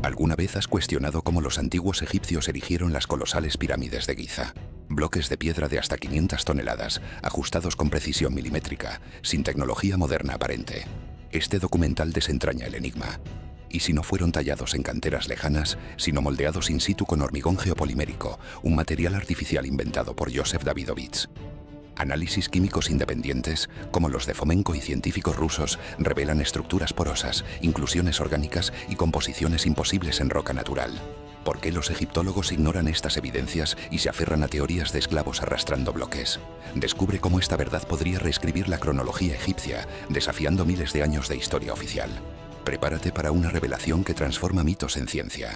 ¿Alguna vez has cuestionado cómo los antiguos egipcios erigieron las colosales pirámides de Giza? Bloques de piedra de hasta 500 toneladas, ajustados con precisión milimétrica, sin tecnología moderna aparente. Este documental desentraña el enigma. ¿Y si no fueron tallados en canteras lejanas, sino moldeados in situ con hormigón geopolimérico, un material artificial inventado por Joseph Davidovich? Análisis químicos independientes, como los de Fomenko y científicos rusos, revelan estructuras porosas, inclusiones orgánicas y composiciones imposibles en roca natural. ¿Por qué los egiptólogos ignoran estas evidencias y se aferran a teorías de esclavos arrastrando bloques? Descubre cómo esta verdad podría reescribir la cronología egipcia, desafiando miles de años de historia oficial. Prepárate para una revelación que transforma mitos en ciencia.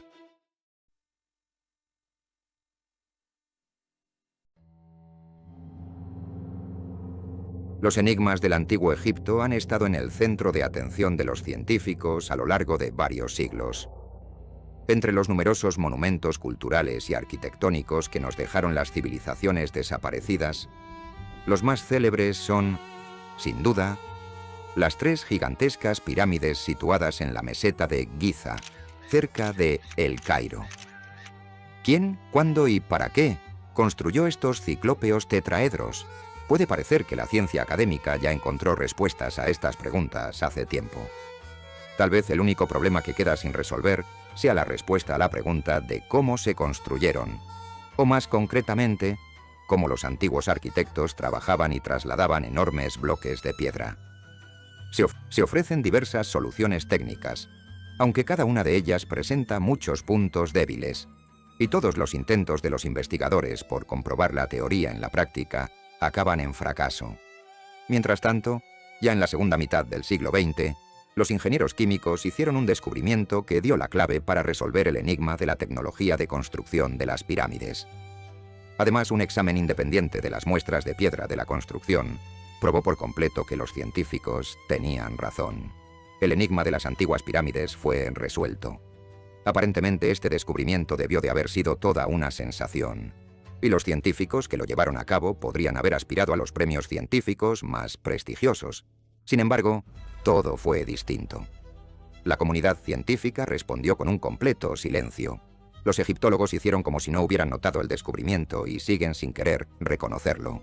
Los enigmas del antiguo Egipto han estado en el centro de atención de los científicos a lo largo de varios siglos. Entre los numerosos monumentos culturales y arquitectónicos que nos dejaron las civilizaciones desaparecidas, los más célebres son, sin duda, las 3 gigantescas pirámides situadas en la meseta de Giza, cerca de El Cairo. ¿Quién, cuándo y para qué construyó estos ciclópeos tetraedros? Puede parecer que la ciencia académica ya encontró respuestas a estas preguntas hace tiempo. Tal vez el único problema que queda sin resolver sea la respuesta a la pregunta de cómo se construyeron, o más concretamente, cómo los arquitectos trabajaban y trasladaban enormes bloques de piedra. Se ofrecen diversas soluciones técnicas, aunque cada una de ellas presenta muchos puntos débiles, y todos los intentos de los investigadores por comprobar la teoría en la práctica acaban en fracaso. Mientras tanto, ya en la segunda mitad del siglo XX, los ingenieros químicos hicieron un descubrimiento que dio la clave para resolver el enigma de la tecnología de construcción de las pirámides. Además, un examen independiente de las muestras de piedra de la construcción probó por completo que los científicos tenían razón. El enigma de las antiguas pirámides fue resuelto. Aparentemente, este descubrimiento debió de haber sido toda una sensación, y los científicos que lo llevaron a cabo podrían haber aspirado a los premios científicos más prestigiosos. Sin embargo, todo fue distinto. La comunidad científica respondió con un completo silencio. Los egiptólogos hicieron como si no hubieran notado el descubrimiento y siguen sin querer reconocerlo.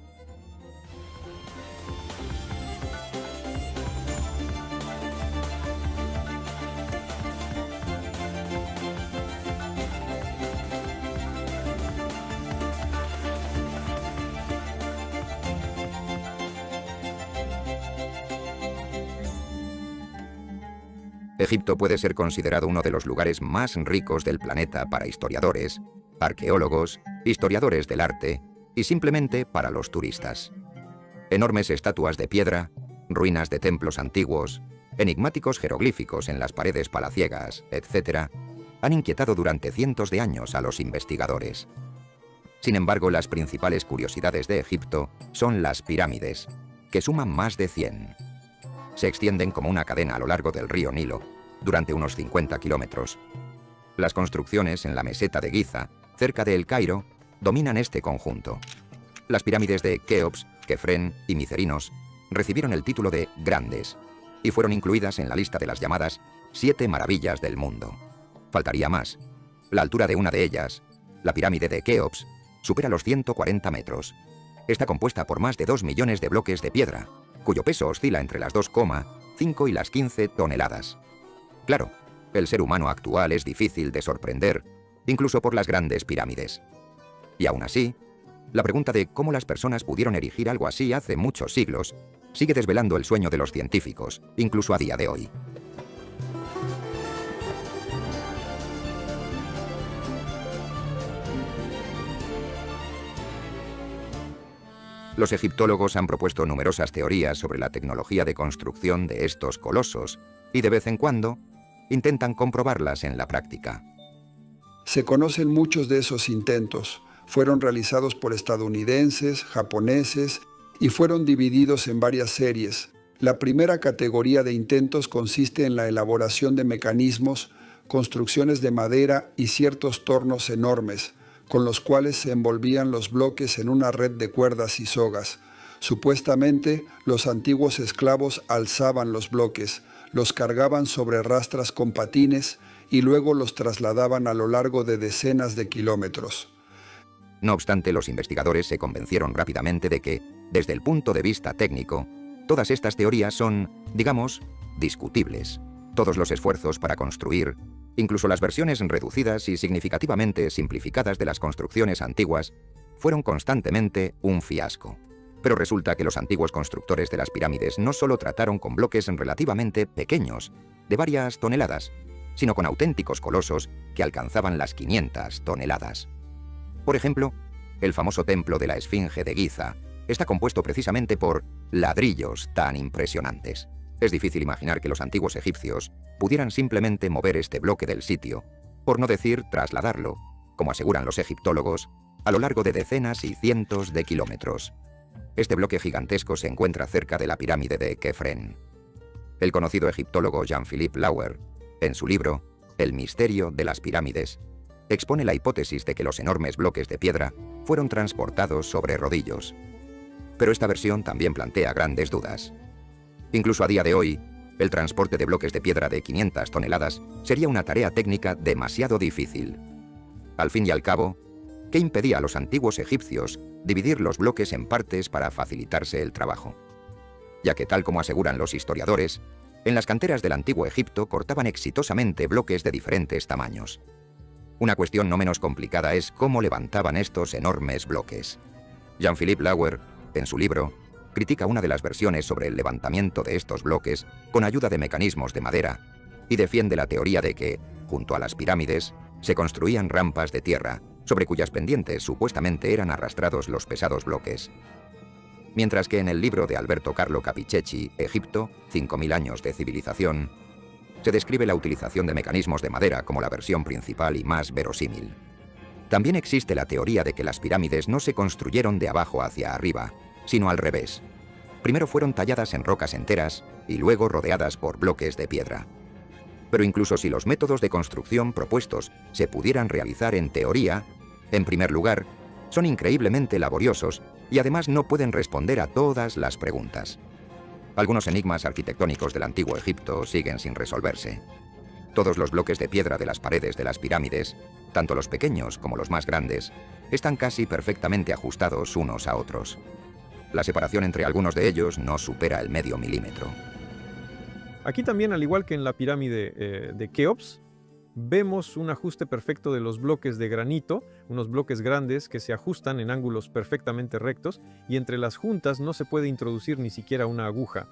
Egipto puede ser considerado uno de los lugares más ricos del planeta para historiadores, arqueólogos, historiadores del arte y simplemente para los turistas. Enormes estatuas de piedra, ruinas de templos antiguos, enigmáticos jeroglíficos en las paredes palaciegas, etc., han inquietado durante cientos de años a los investigadores. Sin embargo, las principales curiosidades de Egipto son las pirámides, que suman más de 100. Se extienden como una cadena a lo largo del río Nilo, durante unos 50 kilómetros. Las construcciones en la meseta de Giza, cerca de El Cairo, dominan este conjunto. Las pirámides de Keops, Kefren y Micerinos recibieron el título de Grandes y fueron incluidas en la lista de las llamadas 7 maravillas del mundo. Faltaría más. La altura de una de ellas, la pirámide de Keops, supera los 140 metros. Está compuesta por más de 2 millones de bloques de piedra, cuyo peso oscila entre las 2,5 y las 15 toneladas. Claro, el ser humano actual es difícil de sorprender, incluso por las grandes pirámides. Y aún así, la pregunta de cómo las personas pudieron erigir algo así hace muchos siglos sigue desvelando el sueño de los científicos, incluso a día de hoy. Los egiptólogos han propuesto numerosas teorías sobre la tecnología de construcción de estos colosos y de vez en cuando intentan comprobarlas en la práctica. Se conocen muchos de esos intentos. Fueron realizados por estadounidenses, japoneses y fueron divididos en varias series. La primera categoría de intentos consiste en la elaboración de mecanismos, construcciones de madera y ciertos tornos enormes, con los cuales se envolvían los bloques en una red de cuerdas y sogas. Supuestamente, los antiguos esclavos alzaban los bloques, los cargaban sobre rastras con patines y luego los trasladaban a lo largo de decenas de kilómetros. No obstante, los investigadores se convencieron rápidamente de que, desde el punto de vista técnico, todas estas teorías son, digamos, discutibles. Todos los esfuerzos para construir, incluso las versiones reducidas y significativamente simplificadas de las construcciones antiguas, fueron constantemente un fiasco. Pero resulta que los antiguos constructores de las pirámides no solo trataron con bloques relativamente pequeños, de varias toneladas, sino con auténticos colosos que alcanzaban las 500 toneladas. Por ejemplo, el famoso templo de la Esfinge de Giza está compuesto precisamente por ladrillos tan impresionantes. Es difícil imaginar que los antiguos egipcios pudieran simplemente mover este bloque del sitio, por no decir trasladarlo, como aseguran los egiptólogos, a lo largo de decenas y cientos de kilómetros. Este bloque gigantesco se encuentra cerca de la pirámide de Kefren. El conocido egiptólogo Jean-Philippe Lauer, en su libro El misterio de las pirámides, expone la hipótesis de que los enormes bloques de piedra fueron transportados sobre rodillos. Pero esta versión también plantea grandes dudas. Incluso a día de hoy, el transporte de bloques de piedra de 500 toneladas sería una tarea técnica demasiado difícil. Al fin y al cabo, ¿qué impedía a los antiguos egipcios dividir los bloques en partes para facilitarse el trabajo? Ya que, tal como aseguran los historiadores, en las canteras del antiguo Egipto cortaban exitosamente bloques de diferentes tamaños. Una cuestión no menos complicada es cómo levantaban estos enormes bloques. Jean-Philippe Lauer, en su libro, critica una de las versiones sobre el levantamiento de estos bloques con ayuda de mecanismos de madera y defiende la teoría de que, junto a las pirámides, se construían rampas de tierra, sobre cuyas pendientes supuestamente eran arrastrados los pesados bloques. Mientras que en el libro de Alberto Carlo Capicecchi, Egipto, 5000 años de civilización, se describe la utilización de mecanismos de madera como la versión principal y más verosímil. También existe la teoría de que las pirámides no se construyeron de abajo hacia arriba, sino al revés. Primero fueron talladas en rocas enteras y luego rodeadas por bloques de piedra. Pero incluso si los métodos de construcción propuestos se pudieran realizar en teoría, en primer lugar, son increíblemente laboriosos y además no pueden responder a todas las preguntas. Algunos enigmas arquitectónicos del antiguo Egipto siguen sin resolverse. Todos los bloques de piedra de las paredes de las pirámides, tanto los pequeños como los más grandes, están casi perfectamente ajustados unos a otros. La separación entre algunos de ellos no supera el medio milímetro. Aquí también, al igual que en la pirámide de Keops, vemos un ajuste perfecto de los bloques de granito, unos bloques grandes que se ajustan en ángulos perfectamente rectos y entre las juntas no se puede introducir ni siquiera una aguja.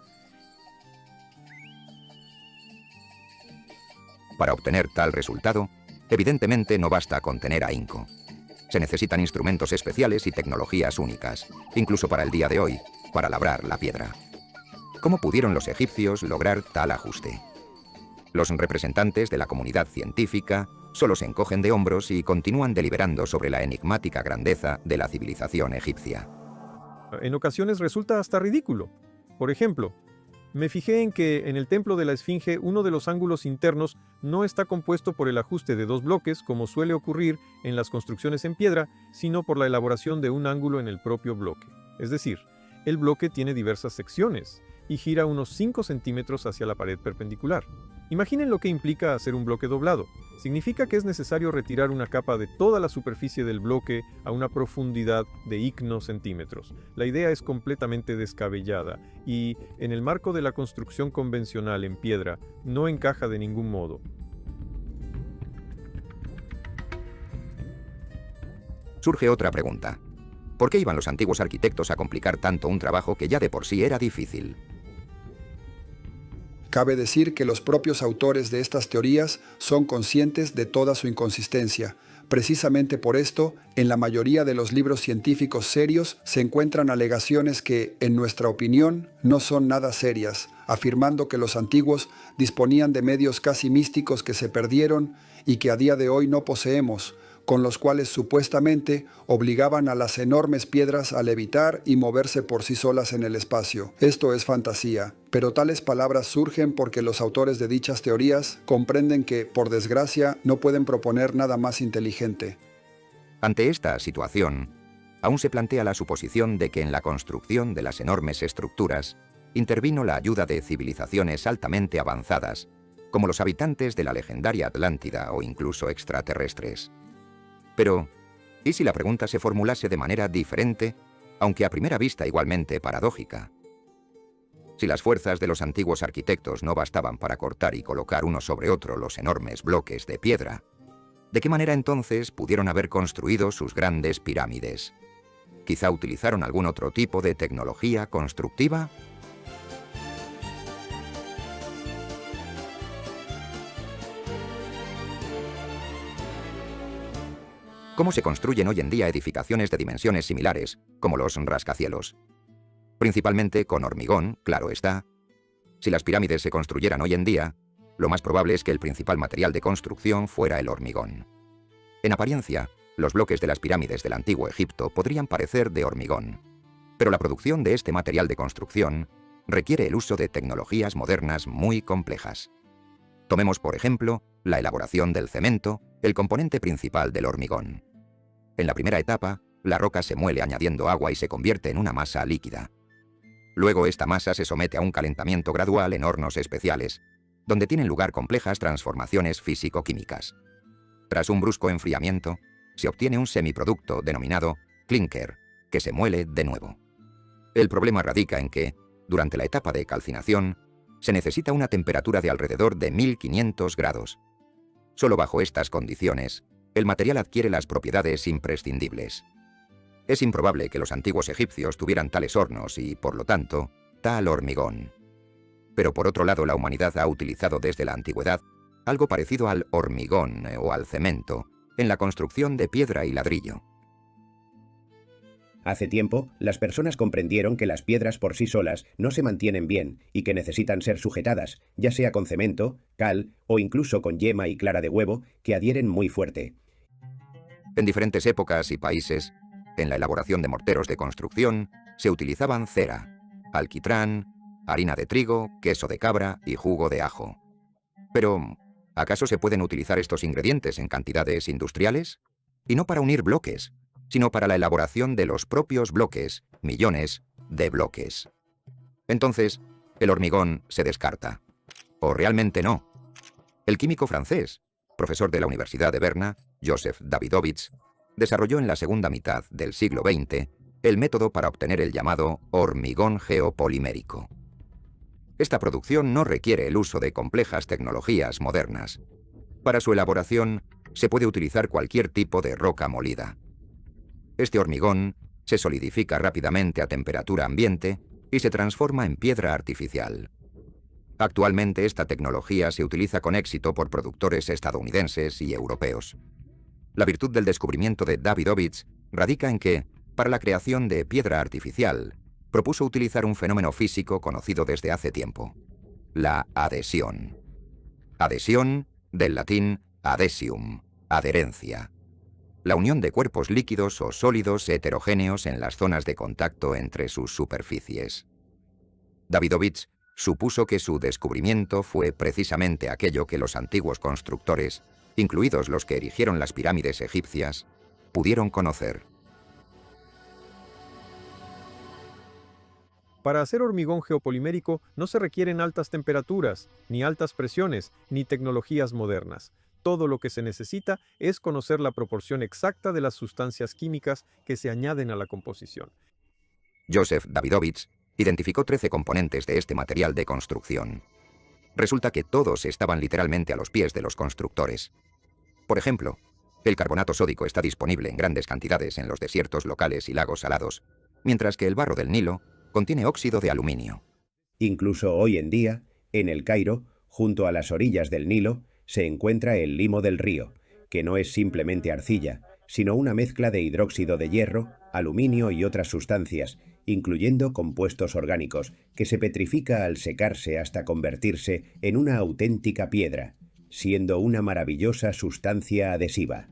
Para obtener tal resultado, evidentemente no basta con tener ahínco. Se necesitan instrumentos especiales y tecnologías únicas, incluso para el día de hoy, para labrar la piedra. ¿Cómo pudieron los egipcios lograr tal ajuste? Los representantes de la comunidad científica solo se encogen de hombros y continúan deliberando sobre la enigmática grandeza de la civilización egipcia. En ocasiones resulta hasta ridículo. Por ejemplo, me fijé en que en el templo de la Esfinge uno de los ángulos internos no está compuesto por el ajuste de dos bloques, como suele ocurrir en las construcciones en piedra, sino por la elaboración de un ángulo en el propio bloque. Es decir, el bloque tiene diversas secciones y gira unos 5 centímetros hacia la pared perpendicular. Imaginen lo que implica hacer un bloque doblado. Significa que es necesario retirar una capa de toda la superficie del bloque a una profundidad de icnocentímetros. La idea es completamente descabellada y, en el marco de la construcción convencional en piedra, no encaja de ningún modo. Surge otra pregunta. ¿Por qué iban los antiguos arquitectos a complicar tanto un trabajo que ya de por sí era difícil? Cabe decir que los propios autores de estas teorías son conscientes de toda su inconsistencia. Precisamente por esto, en la mayoría de los libros científicos serios se encuentran alegaciones que, en nuestra opinión, no son nada serias, afirmando que los antiguos disponían de medios casi místicos que se perdieron y que a día de hoy no poseemos, con los cuales supuestamente obligaban a las enormes piedras a levitar y moverse por sí solas en el espacio. Esto es fantasía, pero tales palabras surgen porque los autores de dichas teorías comprenden que, por desgracia, no pueden proponer nada más inteligente. Ante esta situación, aún se plantea la suposición de que en la construcción de las enormes estructuras intervino la ayuda de civilizaciones altamente avanzadas, como los habitantes de la legendaria Atlántida o incluso extraterrestres. Pero, ¿y si la pregunta se formulase de manera diferente, aunque a primera vista igualmente paradójica? Si las fuerzas de los antiguos arquitectos no bastaban para cortar y colocar uno sobre otro los enormes bloques de piedra, ¿de qué manera entonces pudieron haber construido sus grandes pirámides? ¿Quizá utilizaron algún otro tipo de tecnología constructiva? ¿Cómo se construyen hoy en día edificaciones de dimensiones similares, como los rascacielos? Principalmente con hormigón, claro está. Si las pirámides se construyeran hoy en día, lo más probable es que el principal material de construcción fuera el hormigón. En apariencia, los bloques de las pirámides del antiguo Egipto podrían parecer de hormigón, pero la producción de este material de construcción requiere el uso de tecnologías modernas muy complejas. Tomemos, por ejemplo, la elaboración del cemento, el componente principal del hormigón. En la primera etapa, la roca se muele añadiendo agua y se convierte en una masa líquida. Luego esta masa se somete a un calentamiento gradual en hornos especiales, donde tienen lugar complejas transformaciones físico-químicas. Tras un brusco enfriamiento, se obtiene un semiproducto denominado clinker, que se muele de nuevo. El problema radica en que, durante la etapa de calcinación, se necesita una temperatura de alrededor de 1500 grados. Solo bajo estas condiciones, el material adquiere las propiedades imprescindibles. Es improbable que los antiguos egipcios tuvieran tales hornos y, por lo tanto, tal hormigón. Pero por otro lado, la humanidad ha utilizado desde la antigüedad algo parecido al hormigón o al cemento en la construcción de piedra y ladrillo. Hace tiempo, las personas comprendieron que las piedras por sí solas no se mantienen bien y que necesitan ser sujetadas, ya sea con cemento, cal o incluso con yema y clara de huevo, que adhieren muy fuerte. En diferentes épocas y países, en la elaboración de morteros de construcción, se utilizaban cera, alquitrán, harina de trigo, queso de cabra y jugo de ajo. Pero, ¿acaso se pueden utilizar estos ingredientes en cantidades industriales? Y no para unir bloques, sino para la elaboración de los propios bloques, millones de bloques. Entonces, el hormigón se descarta. ¿O realmente no? El químico francés, profesor de la Universidad de Berna, Joseph Davidovich, desarrolló en la segunda mitad del siglo XX el método para obtener el llamado hormigón geopolimérico. Esta producción no requiere el uso de complejas tecnologías modernas. Para su elaboración, se puede utilizar cualquier tipo de roca molida. Este hormigón se solidifica rápidamente a temperatura ambiente y se transforma en piedra artificial. Actualmente esta tecnología se utiliza con éxito por productores estadounidenses y europeos. La virtud del descubrimiento de Davidovich radica en que, para la creación de piedra artificial, propuso utilizar un fenómeno físico conocido desde hace tiempo: la adhesión. Adhesión, del latín adhesium, adherencia. La unión de cuerpos líquidos o sólidos heterogéneos en las zonas de contacto entre sus superficies. Davidovich supuso que su descubrimiento fue precisamente aquello que los antiguos constructores, incluidos los que erigieron las pirámides egipcias, pudieron conocer. Para hacer hormigón geopolimérico no se requieren altas temperaturas, ni altas presiones, ni tecnologías modernas. Todo lo que se necesita es conocer la proporción exacta de las sustancias químicas que se añaden a la composición. Joseph Davidovich identificó 13 componentes de este material de construcción. Resulta que todos estaban literalmente a los pies de los constructores. Por ejemplo, el carbonato sódico está disponible en grandes cantidades en los desiertos locales y lagos salados, mientras que el barro del Nilo contiene óxido de aluminio. Incluso hoy en día, en El Cairo, junto a las orillas del Nilo, se encuentra el limo del río, que no es simplemente arcilla, sino una mezcla de hidróxido de hierro, aluminio y otras sustancias, incluyendo compuestos orgánicos, que se petrifica al secarse hasta convertirse en una auténtica piedra, siendo una maravillosa sustancia adhesiva.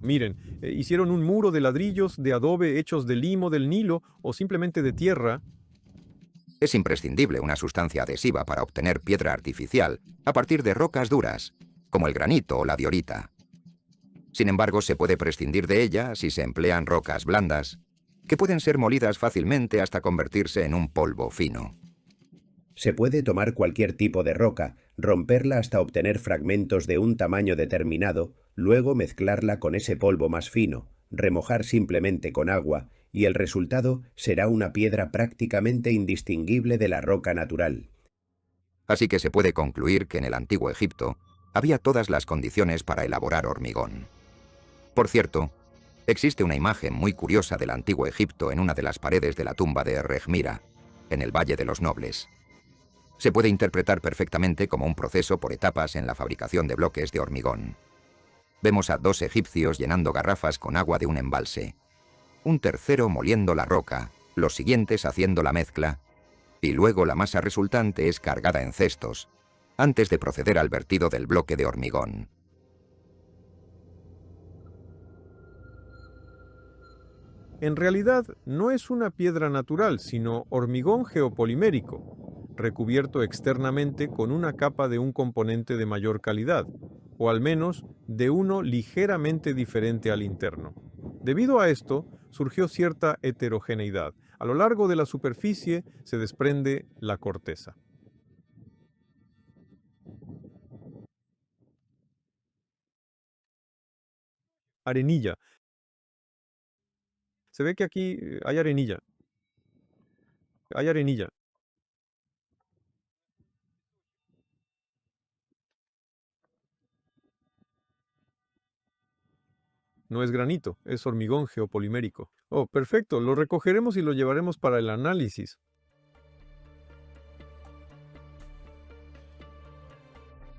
Miren, hicieron un muro de ladrillos de adobe hechos de limo del Nilo o simplemente de tierra. Es imprescindible una sustancia adhesiva para obtener piedra artificial a partir de rocas duras, como el granito o la diorita. Sin embargo, se puede prescindir de ella si se emplean rocas blandas, que pueden ser molidas fácilmente hasta convertirse en un polvo fino. Se puede tomar cualquier tipo de roca, romperla hasta obtener fragmentos de un tamaño determinado, luego mezclarla con ese polvo más fino, remojar simplemente con agua, y el resultado será una piedra prácticamente indistinguible de la roca natural. Así que se puede concluir que en el antiguo Egipto había todas las condiciones para elaborar hormigón. Por cierto, existe una imagen muy curiosa del antiguo Egipto en una de las paredes de la tumba de Rejmira, en el Valle de los Nobles. Se puede interpretar perfectamente como un proceso por etapas en la fabricación de bloques de hormigón. Vemos a 2 egipcios llenando garrafas con agua de un embalse, un tercero moliendo la roca, los siguientes haciendo la mezcla, y luego la masa resultante es cargada en cestos, antes de proceder al vertido del bloque de hormigón. En realidad, no es una piedra natural, sino hormigón geopolimérico, recubierto externamente con una capa de un componente de mayor calidad, o al menos de uno ligeramente diferente al interno. Debido a esto, surgió cierta heterogeneidad. A lo largo de la superficie se desprende la corteza. Arenilla. Se ve que aquí hay arenilla. Hay arenilla. No es granito, es hormigón geopolimérico. Oh, perfecto, lo recogeremos y lo llevaremos para el análisis.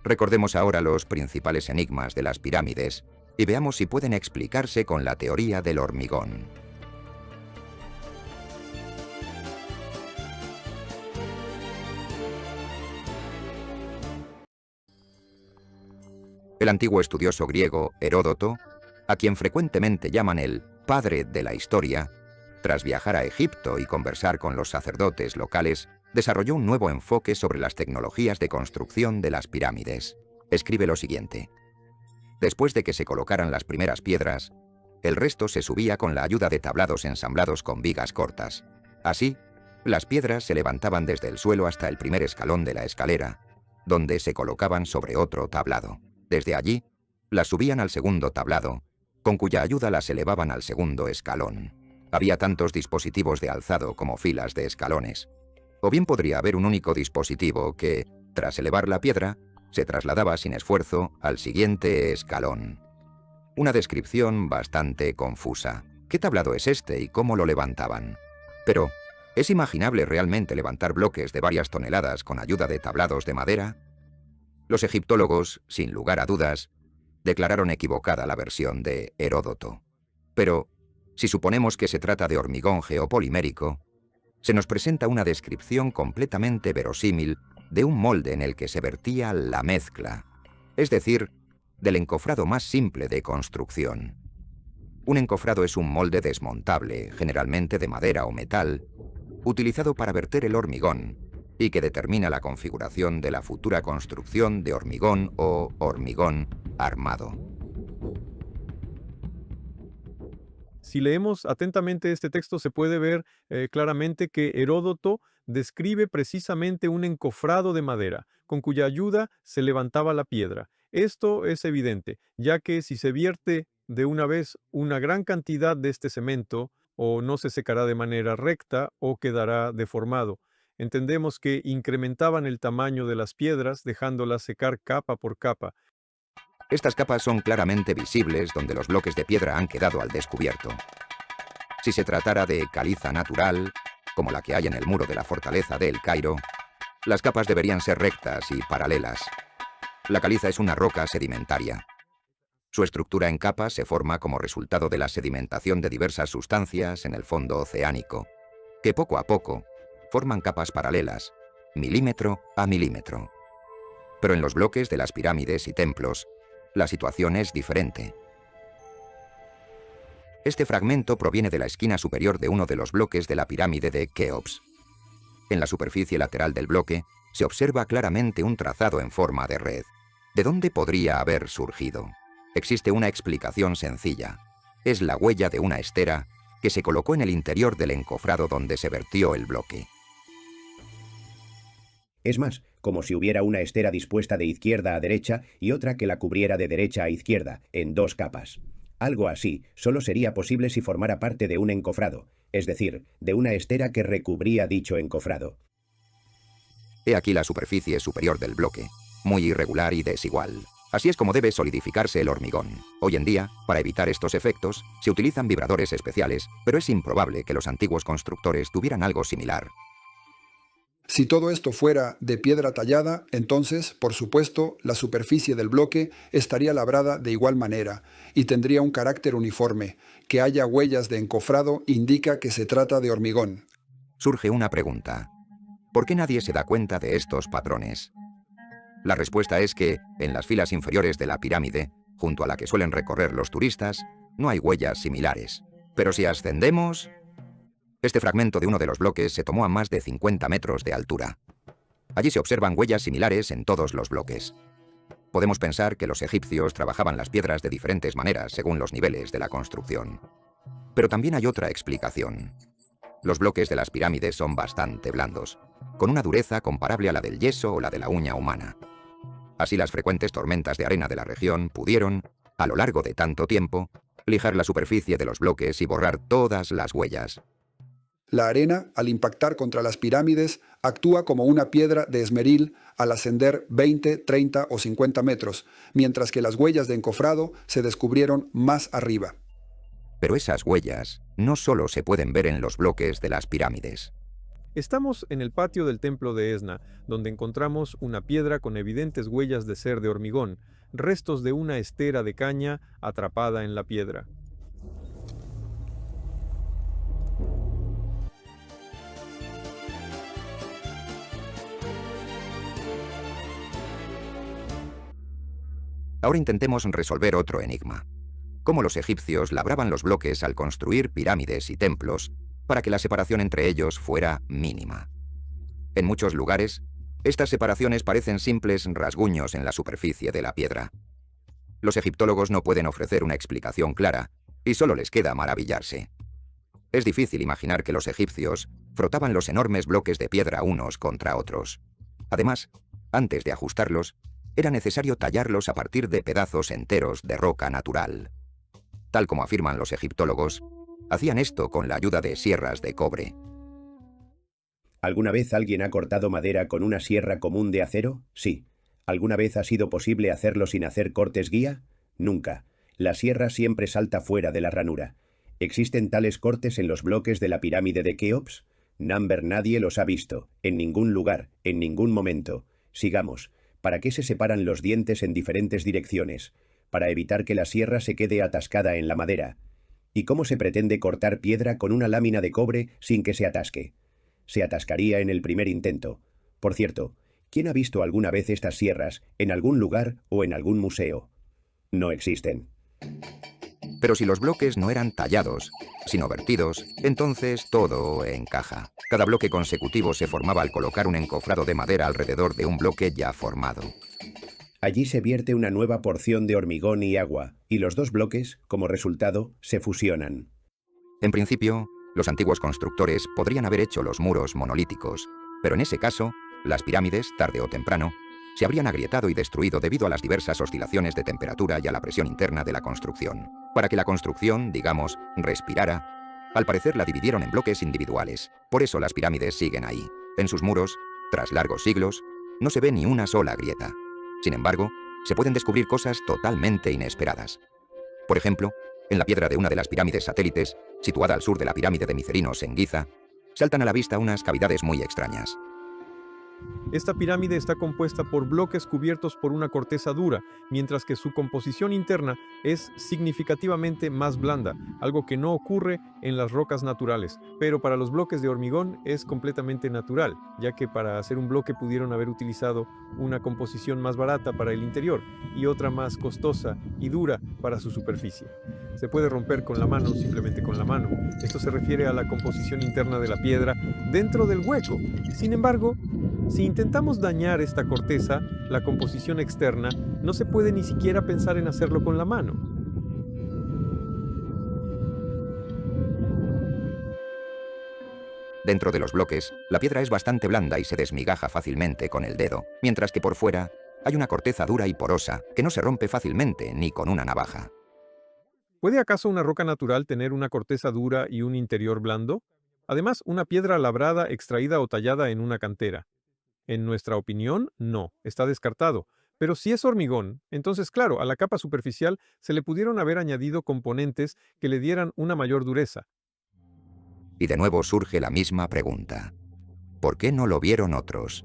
Recordemos ahora los principales enigmas de las pirámides y veamos si pueden explicarse con la teoría del hormigón. El antiguo estudioso griego Heródoto, a quien frecuentemente llaman el padre de la historia, tras viajar a Egipto y conversar con los sacerdotes locales, desarrolló un nuevo enfoque sobre las tecnologías de construcción de las pirámides. Escribe lo siguiente: después de que se colocaran las primeras piedras, el resto se subía con la ayuda de tablados ensamblados con vigas cortas. Así, las piedras se levantaban desde el suelo hasta el primer escalón de la escalera, donde se colocaban sobre otro tablado. Desde allí, las subían al segundo tablado, con cuya ayuda las elevaban al segundo escalón. Había tantos dispositivos de alzado como filas de escalones. O bien podría haber un único dispositivo que, tras elevar la piedra, se trasladaba sin esfuerzo al siguiente escalón. Una descripción bastante confusa. ¿Qué tablado es este y cómo lo levantaban? Pero, ¿es imaginable realmente levantar bloques de varias toneladas con ayuda de tablados de madera? Los egiptólogos, sin lugar a dudas, declararon equivocada la versión de Heródoto. Pero, si suponemos que se trata de hormigón geopolimérico, se nos presenta una descripción completamente verosímil de un molde en el que se vertía la mezcla, es decir, del encofrado más simple de construcción. Un encofrado es un molde desmontable, generalmente de madera o metal, utilizado para verter el hormigón y que determina la configuración de la futura construcción de hormigón o hormigón armado. Si leemos atentamente este texto, se puede ver claramente que Heródoto describe precisamente un encofrado de madera, con cuya ayuda se levantaba la piedra. Esto es evidente, ya que si se vierte de una vez una gran cantidad de este cemento, o no se secará de manera recta o quedará deformado. Entendemos que incrementaban el tamaño de las piedras, dejándolas secar capa por capa. Estas capas son claramente visibles donde los bloques de piedra han quedado al descubierto. Si se tratara de caliza natural, como la que hay en el muro de la fortaleza de El Cairo, las capas deberían ser rectas y paralelas. La caliza es una roca sedimentaria. Su estructura en capas se forma como resultado de la sedimentación de diversas sustancias en el fondo oceánico, que poco a poco forman capas paralelas, milímetro a milímetro. Pero en los bloques de las pirámides y templos, la situación es diferente. Este fragmento proviene de la esquina superior de uno de los bloques de la pirámide de Keops. En la superficie lateral del bloque se observa claramente un trazado en forma de red. ¿De dónde podría haber surgido? Existe una explicación sencilla. Es la huella de una estera que se colocó en el interior del encofrado donde se vertió el bloque. Es más, como si hubiera una estera dispuesta de izquierda a derecha y otra que la cubriera de derecha a izquierda, en 2 capas. Algo así solo sería posible si formara parte de un encofrado, es decir, de una estera que recubría dicho encofrado. He aquí la superficie superior del bloque, muy irregular y desigual. Así es como debe solidificarse el hormigón. Hoy en día, para evitar estos efectos, se utilizan vibradores especiales, pero es improbable que los antiguos constructores tuvieran algo similar. Si todo esto fuera de piedra tallada, entonces, por supuesto, la superficie del bloque estaría labrada de igual manera y tendría un carácter uniforme. Que haya huellas de encofrado indica que se trata de hormigón. Surge una pregunta. ¿Por qué nadie se da cuenta de estos patrones? La respuesta es que, en las filas inferiores de la pirámide, junto a la que suelen recorrer los turistas, no hay huellas similares. Pero si ascendemos... Este fragmento de uno de los bloques se tomó a más de 50 metros de altura. Allí se observan huellas similares en todos los bloques. Podemos pensar que los egipcios trabajaban las piedras de diferentes maneras según los niveles de la construcción. Pero también hay otra explicación. Los bloques de las pirámides son bastante blandos, con una dureza comparable a la del yeso o la de la uña humana. Así las frecuentes tormentas de arena de la región pudieron, a lo largo de tanto tiempo, lijar la superficie de los bloques y borrar todas las huellas. La arena, al impactar contra las pirámides, actúa como una piedra de esmeril al ascender 20, 30 o 50 metros, mientras que las huellas de encofrado se descubrieron más arriba. Pero esas huellas no solo se pueden ver en los bloques de las pirámides. Estamos en el patio del templo de Esna, donde encontramos una piedra con evidentes huellas de ser de hormigón, restos de una estera de caña atrapada en la piedra. Ahora intentemos resolver otro enigma. ¿Cómo los egipcios labraban los bloques al construir pirámides y templos para que la separación entre ellos fuera mínima? En muchos lugares, estas separaciones parecen simples rasguños en la superficie de la piedra. Los egiptólogos no pueden ofrecer una explicación clara y solo les queda maravillarse. Es difícil imaginar que los egipcios frotaban los enormes bloques de piedra unos contra otros. Además, antes de ajustarlos, era necesario tallarlos a partir de pedazos enteros de roca natural. Tal como afirman los egiptólogos, hacían esto con la ayuda de sierras de cobre. ¿Alguna vez alguien ha cortado madera con una sierra común de acero? Sí. ¿Alguna vez ha sido posible hacerlo sin hacer cortes guía? Nunca. La sierra siempre salta fuera de la ranura. ¿Existen tales cortes en los bloques de la pirámide de Keops? Namber nadie los ha visto, en ningún lugar, en ningún momento. Sigamos. ¿Para qué se separan los dientes en diferentes direcciones? Para evitar que la sierra se quede atascada en la madera. ¿Y cómo se pretende cortar piedra con una lámina de cobre sin que se atasque? Se atascaría en el primer intento. Por cierto, ¿quién ha visto alguna vez estas sierras en algún lugar o en algún museo? No existen. Pero si los bloques no eran tallados, sino vertidos, entonces todo encaja. Cada bloque consecutivo se formaba al colocar un encofrado de madera alrededor de un bloque ya formado. Allí se vierte una nueva porción de hormigón y agua, y los dos bloques, como resultado, se fusionan. En principio, los antiguos constructores podrían haber hecho los muros monolíticos, pero en ese caso, las pirámides, tarde o temprano, se habrían agrietado y destruido debido a las diversas oscilaciones de temperatura y a la presión interna de la construcción. Para que la construcción, digamos, respirara, al parecer la dividieron en bloques individuales. Por eso las pirámides siguen ahí. En sus muros, tras largos siglos, no se ve ni una sola grieta. Sin embargo, se pueden descubrir cosas totalmente inesperadas. Por ejemplo, en la piedra de una de las pirámides satélites, situada al sur de la pirámide de Micerinos en Giza, saltan a la vista unas cavidades muy extrañas. Esta pirámide está compuesta por bloques cubiertos por una corteza dura, mientras que su composición interna es significativamente más blanda, algo que no ocurre en las rocas naturales. Pero para los bloques de hormigón es completamente natural, ya que para hacer un bloque pudieron haber utilizado una composición más barata para el interior y otra más costosa y dura para su superficie. Se puede romper con la mano, simplemente con la mano. Esto se refiere a la composición interna de la piedra dentro del hueco. Sin embargo, si intentamos dañar esta corteza, la composición externa, no se puede ni siquiera pensar en hacerlo con la mano. Dentro de los bloques, la piedra es bastante blanda y se desmigaja fácilmente con el dedo, mientras que por fuera hay una corteza dura y porosa que no se rompe fácilmente ni con una navaja. ¿Puede acaso una roca natural tener una corteza dura y un interior blando? Además, una piedra labrada, extraída o tallada en una cantera. En nuestra opinión, no, está descartado. Pero si es hormigón, entonces claro, a la capa superficial se le pudieron haber añadido componentes que le dieran una mayor dureza. Y de nuevo surge la misma pregunta. ¿Por qué no lo vieron otros?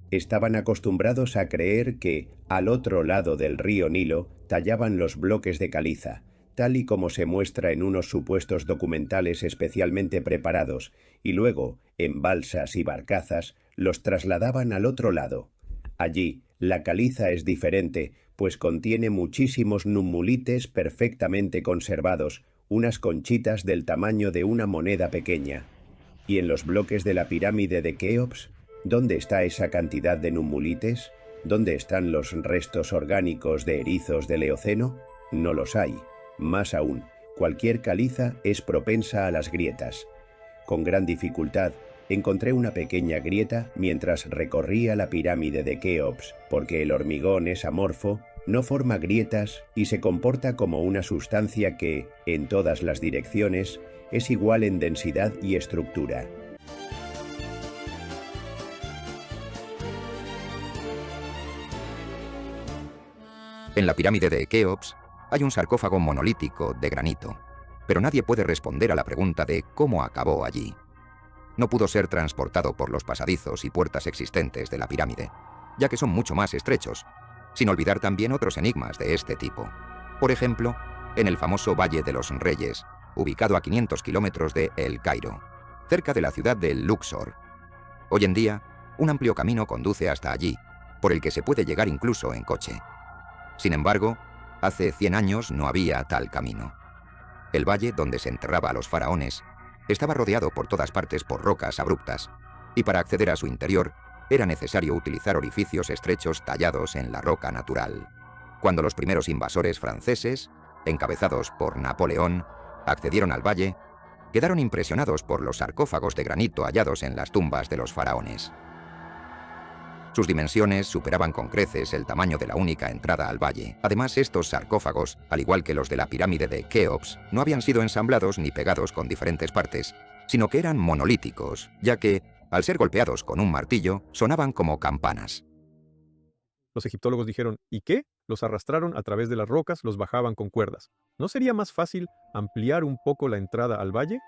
Estaban acostumbrados a creer que, al otro lado del río Nilo, tallaban los bloques de caliza, tal y como se muestra en unos supuestos documentales especialmente preparados, y luego, en balsas y barcazas, los trasladaban al otro lado. Allí, la caliza es diferente, pues contiene muchísimos nummulites perfectamente conservados, unas conchitas del tamaño de una moneda pequeña. Y en los bloques de la pirámide de Keops, ¿dónde está esa cantidad de nummulites? ¿Dónde están los restos orgánicos de erizos del Eoceno? No los hay. Más aún, cualquier caliza es propensa a las grietas. Con gran dificultad, encontré una pequeña grieta mientras recorría la pirámide de Keops, porque el hormigón es amorfo, no forma grietas y se comporta como una sustancia que, en todas las direcciones, es igual en densidad y estructura. En la pirámide de Keops hay un sarcófago monolítico de granito, pero nadie puede responder a la pregunta de cómo acabó allí. No pudo ser transportado por los pasadizos y puertas existentes de la pirámide, ya que son mucho más estrechos, sin olvidar también otros enigmas de este tipo. Por ejemplo, en el famoso Valle de los Reyes, ubicado a 500 kilómetros de El Cairo, cerca de la ciudad de Luxor. Hoy en día, un amplio camino conduce hasta allí, por el que se puede llegar incluso en coche. Sin embargo, hace 100 años no había tal camino. El valle donde se enterraba a los faraones estaba rodeado por todas partes por rocas abruptas, y para acceder a su interior era necesario utilizar orificios estrechos tallados en la roca natural. Cuando los primeros invasores franceses, encabezados por Napoleón, accedieron al valle, quedaron impresionados por los sarcófagos de granito hallados en las tumbas de los faraones. Sus dimensiones superaban con creces el tamaño de la única entrada al valle. Además, estos sarcófagos, al igual que los de la pirámide de Keops, no habían sido ensamblados ni pegados con diferentes partes, sino que eran monolíticos, ya que, al ser golpeados con un martillo, sonaban como campanas. Los egiptólogos dijeron, ¿y qué? Los arrastraron a través de las rocas, los bajaban con cuerdas. ¿No sería más fácil ampliar un poco la entrada al valle?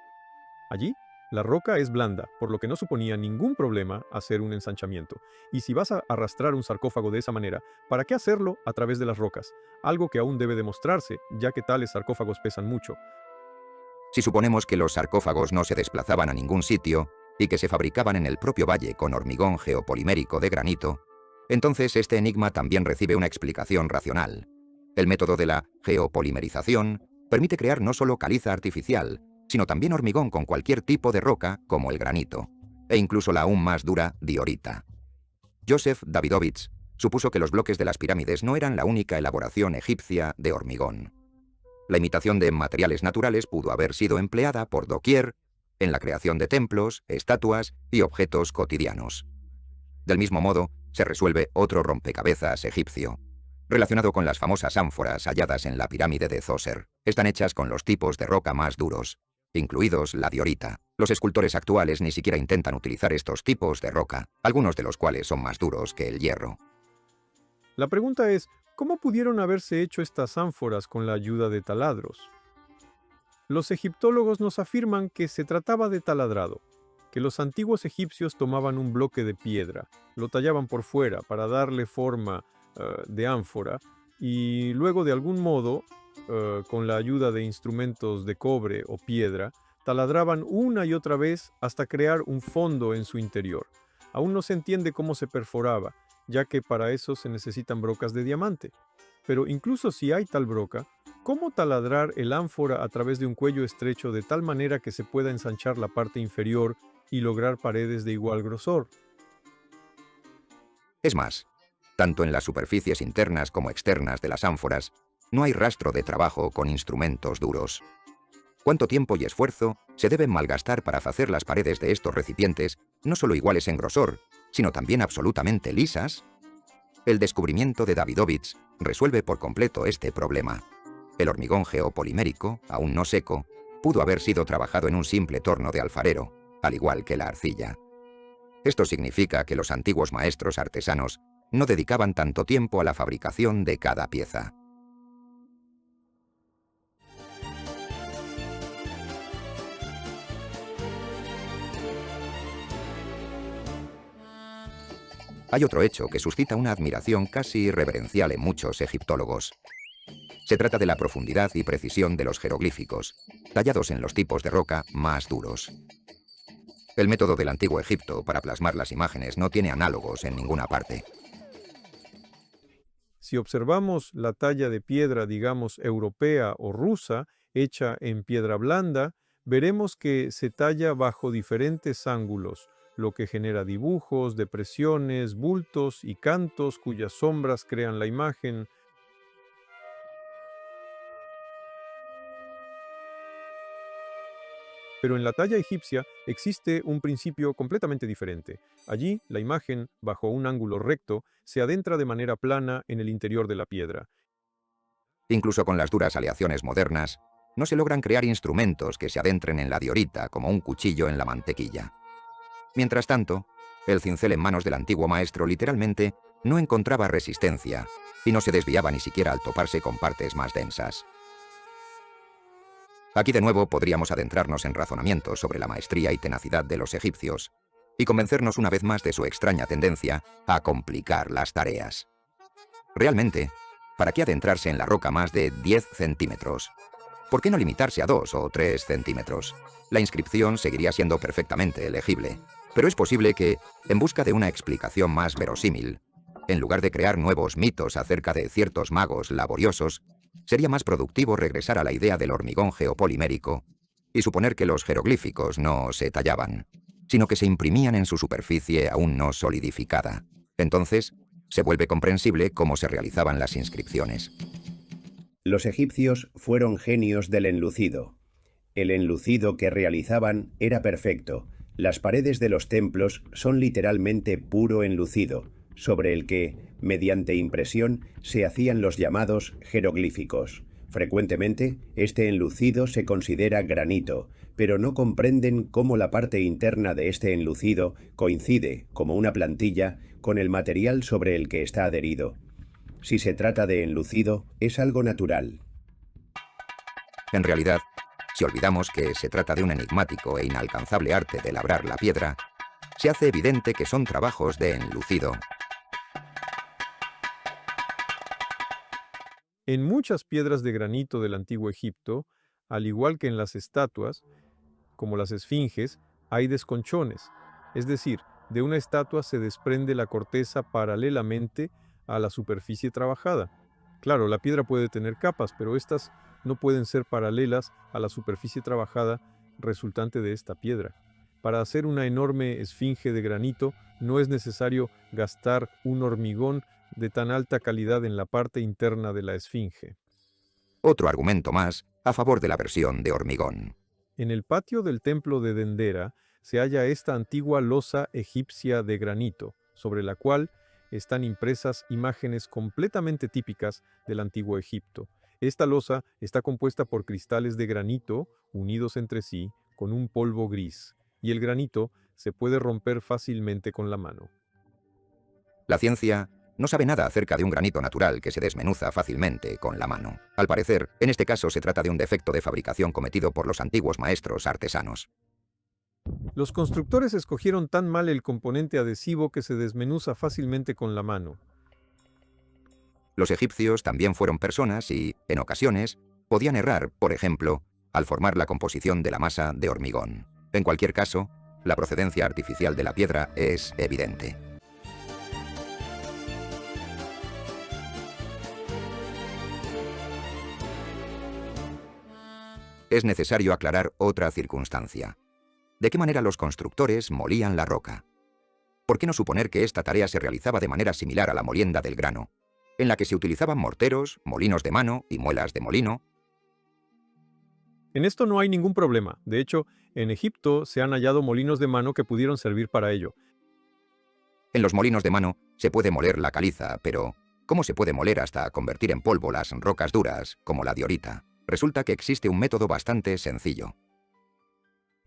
Allí, la roca es blanda, por lo que no suponía ningún problema hacer un ensanchamiento. Y si vas a arrastrar un sarcófago de esa manera, ¿para qué hacerlo a través de las rocas? Algo que aún debe demostrarse, ya que tales sarcófagos pesan mucho. Si suponemos que los sarcófagos no se desplazaban a ningún sitio y que se fabricaban en el propio valle con hormigón geopolimérico de granito, entonces este enigma también recibe una explicación racional. El método de la geopolimerización permite crear no solo caliza artificial, sino también hormigón con cualquier tipo de roca, como el granito, e incluso la aún más dura diorita. Joseph Davidovich supuso que los bloques de las pirámides no eran la única elaboración egipcia de hormigón. La imitación de materiales naturales pudo haber sido empleada por doquier en la creación de templos, estatuas y objetos cotidianos. Del mismo modo, se resuelve otro rompecabezas egipcio, relacionado con las famosas ánforas halladas en la pirámide de Zoser. Están hechas con los tipos de roca más duros, incluidos la diorita. Los escultores actuales ni siquiera intentan utilizar estos tipos de roca, algunos de los cuales son más duros que el hierro. La pregunta es, ¿cómo pudieron haberse hecho estas ánforas con la ayuda de taladros? Los egiptólogos nos afirman que se trataba de taladrado, que los antiguos egipcios tomaban un bloque de piedra, lo tallaban por fuera para darle forma de ánfora y luego de algún modo, con la ayuda de instrumentos de cobre o piedra, taladraban una y otra vez hasta crear un fondo en su interior. Aún no se entiende cómo se perforaba, ya que para eso se necesitan brocas de diamante. Pero incluso si hay tal broca, ¿cómo taladrar el ánfora a través de un cuello estrecho de tal manera que se pueda ensanchar la parte inferior y lograr paredes de igual grosor? Es más, tanto en las superficies internas como externas de las ánforas, no hay rastro de trabajo con instrumentos duros. ¿Cuánto tiempo y esfuerzo se deben malgastar para hacer las paredes de estos recipientes no solo iguales en grosor, sino también absolutamente lisas? El descubrimiento de Davidovich resuelve por completo este problema. El hormigón geopolimérico, aún no seco, pudo haber sido trabajado en un simple torno de alfarero, al igual que la arcilla. Esto significa que los antiguos maestros artesanos no dedicaban tanto tiempo a la fabricación de cada pieza. Hay otro hecho que suscita una admiración casi reverencial en muchos egiptólogos. Se trata de la profundidad y precisión de los jeroglíficos, tallados en los tipos de roca más duros. El método del Antiguo Egipto para plasmar las imágenes no tiene análogos en ninguna parte. Si observamos la talla de piedra, digamos, europea o rusa, hecha en piedra blanda, veremos que se talla bajo diferentes ángulos, lo que genera dibujos, depresiones, bultos y cantos cuyas sombras crean la imagen. Pero en la talla egipcia existe un principio completamente diferente. Allí, la imagen, bajo un ángulo recto, se adentra de manera plana en el interior de la piedra. Incluso con las duras aleaciones modernas, no se logran crear instrumentos que se adentren en la diorita como un cuchillo en la mantequilla. Mientras tanto, el cincel en manos del antiguo maestro literalmente no encontraba resistencia y no se desviaba ni siquiera al toparse con partes más densas. Aquí de nuevo podríamos adentrarnos en razonamientos sobre la maestría y tenacidad de los egipcios y convencernos una vez más de su extraña tendencia a complicar las tareas. Realmente, ¿para qué adentrarse en la roca más de 10 centímetros? ¿Por qué no limitarse a 2 o 3 centímetros? La inscripción seguiría siendo perfectamente legible, pero es posible que, en busca de una explicación más verosímil, en lugar de crear nuevos mitos acerca de ciertos magos laboriosos, sería más productivo regresar a la idea del hormigón geopolimérico y suponer que los jeroglíficos no se tallaban, sino que se imprimían en su superficie aún no solidificada. Entonces, se vuelve comprensible cómo se realizaban las inscripciones. Los egipcios fueron genios del enlucido. El enlucido que realizaban era perfecto. Las paredes de los templos son literalmente puro enlucido, sobre el que, mediante impresión, se hacían los llamados jeroglíficos. Frecuentemente, este enlucido se considera granito, pero no comprenden cómo la parte interna de este enlucido coincide, como una plantilla, con el material sobre el que está adherido. Si se trata de enlucido, es algo natural. En realidad, si olvidamos que se trata de un enigmático e inalcanzable arte de labrar la piedra, se hace evidente que son trabajos de enlucido. En muchas piedras de granito del Antiguo Egipto, al igual que en las estatuas, como las esfinges, hay desconchones, es decir, de una estatua se desprende la corteza paralelamente a la superficie trabajada. Claro, la piedra puede tener capas, pero estas no pueden ser paralelas a la superficie trabajada resultante de esta piedra. Para hacer una enorme esfinge de granito no es necesario gastar un hormigón de tan alta calidad en la parte interna de la esfinge. Otro argumento más a favor de la versión de hormigón. En el patio del templo de Dendera se halla esta antigua losa egipcia de granito, sobre la cual están impresas imágenes completamente típicas del Antiguo Egipto. Esta losa está compuesta por cristales de granito unidos entre sí con un polvo gris, y el granito se puede romper fácilmente con la mano. La ciencia no sabe nada acerca de un granito natural que se desmenuza fácilmente con la mano. Al parecer, en este caso se trata de un defecto de fabricación cometido por los antiguos maestros artesanos. Los constructores escogieron tan mal el componente adhesivo que se desmenuza fácilmente con la mano. Los egipcios también fueron personas y, en ocasiones, podían errar, por ejemplo, al formar la composición de la masa de hormigón. En cualquier caso, la procedencia artificial de la piedra es evidente. Es necesario aclarar otra circunstancia. ¿De qué manera los constructores molían la roca? ¿Por qué no suponer que esta tarea se realizaba de manera similar a la molienda del grano, en la que se utilizaban morteros, molinos de mano y muelas de molino? En esto no hay ningún problema. De hecho, en Egipto se han hallado molinos de mano que pudieron servir para ello. En los molinos de mano se puede moler la caliza, pero ¿cómo se puede moler hasta convertir en polvo las rocas duras, como la diorita? Resulta que existe un método bastante sencillo.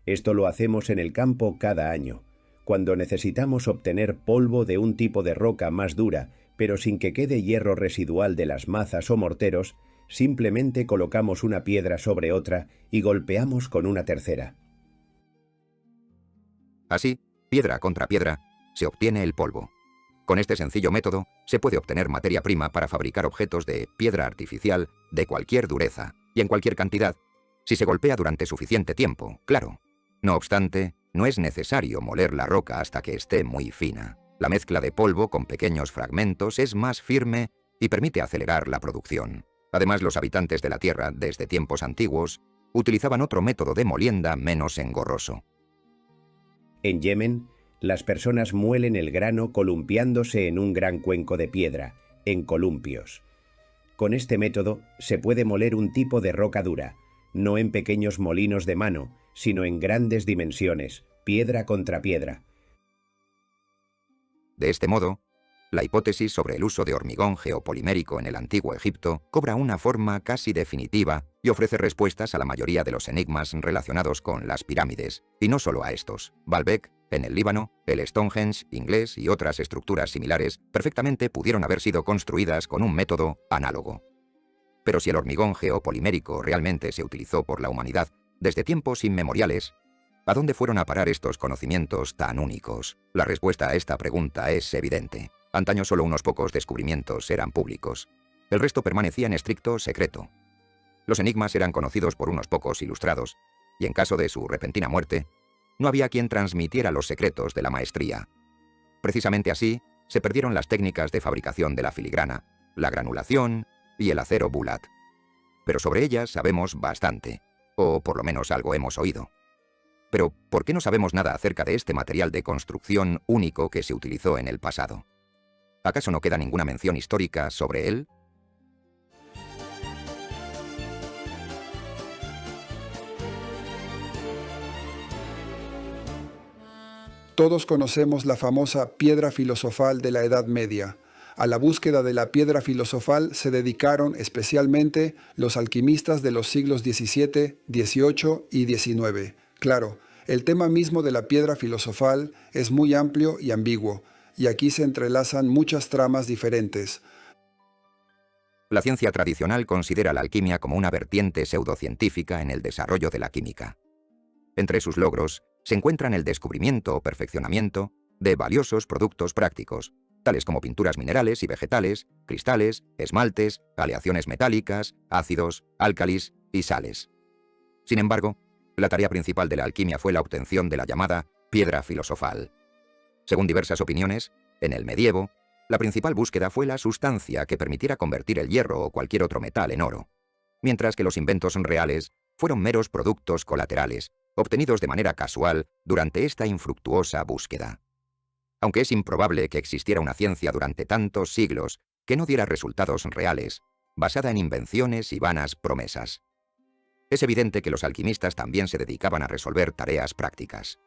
Esto lo hacemos en el campo cada año, cuando necesitamos obtener polvo de un tipo de roca más dura, pero sin que quede hierro residual de las mazas o morteros. Simplemente colocamos una piedra sobre otra y golpeamos con una tercera. Así, piedra contra piedra, se obtiene el polvo. Con este sencillo método, se puede obtener materia prima para fabricar objetos de piedra artificial de cualquier dureza y en cualquier cantidad, si se golpea durante suficiente tiempo, claro. No obstante, no es necesario moler la roca hasta que esté muy fina. La mezcla de polvo con pequeños fragmentos es más firme y permite acelerar la producción. Además, los habitantes de la Tierra, desde tiempos antiguos, utilizaban otro método de molienda menos engorroso. En Yemen, las personas muelen el grano columpiándose en un gran cuenco de piedra, en columpios. Con este método se puede moler un tipo de roca dura, no en pequeños molinos de mano, sino en grandes dimensiones, piedra contra piedra. De este modo, la hipótesis sobre el uso de hormigón geopolimérico en el antiguo Egipto cobra una forma casi definitiva y ofrece respuestas a la mayoría de los enigmas relacionados con las pirámides, y no solo a estos. Baalbek, en el Líbano, el Stonehenge inglés y otras estructuras similares perfectamente pudieron haber sido construidas con un método análogo. Pero si el hormigón geopolimérico realmente se utilizó por la humanidad desde tiempos inmemoriales, ¿a dónde fueron a parar estos conocimientos tan únicos? La respuesta a esta pregunta es evidente. Antaño solo unos pocos descubrimientos eran públicos. El resto permanecía en estricto secreto. Los enigmas eran conocidos por unos pocos ilustrados, y en caso de su repentina muerte, no había quien transmitiera los secretos de la maestría. Precisamente así, se perdieron las técnicas de fabricación de la filigrana, la granulación y el acero bulat. Pero sobre ellas sabemos bastante, o por lo menos algo hemos oído. Pero, ¿por qué no sabemos nada acerca de este material de construcción único que se utilizó en el pasado? ¿Acaso no queda ninguna mención histórica sobre él? Todos conocemos la famosa piedra filosofal de la Edad Media. A la búsqueda de la piedra filosofal se dedicaron especialmente los alquimistas de los siglos XVII, XVIII y XIX. Claro, el tema mismo de la piedra filosofal es muy amplio y ambiguo, y aquí se entrelazan muchas tramas diferentes. La ciencia tradicional considera la alquimia como una vertiente pseudocientífica en el desarrollo de la química. Entre sus logros se encuentran el descubrimiento o perfeccionamiento de valiosos productos prácticos, tales como pinturas minerales y vegetales, cristales, esmaltes, aleaciones metálicas, ácidos, álcalis y sales. Sin embargo, la tarea principal de la alquimia fue la obtención de la llamada piedra filosofal. Según diversas opiniones, en el medievo, la principal búsqueda fue la sustancia que permitiera convertir el hierro o cualquier otro metal en oro, mientras que los inventos reales fueron meros productos colaterales, obtenidos de manera casual durante esta infructuosa búsqueda. Aunque es improbable que existiera una ciencia durante tantos siglos que no diera resultados reales, basada en invenciones y vanas promesas. Es evidente que los alquimistas también se dedicaban a resolver tareas prácticas.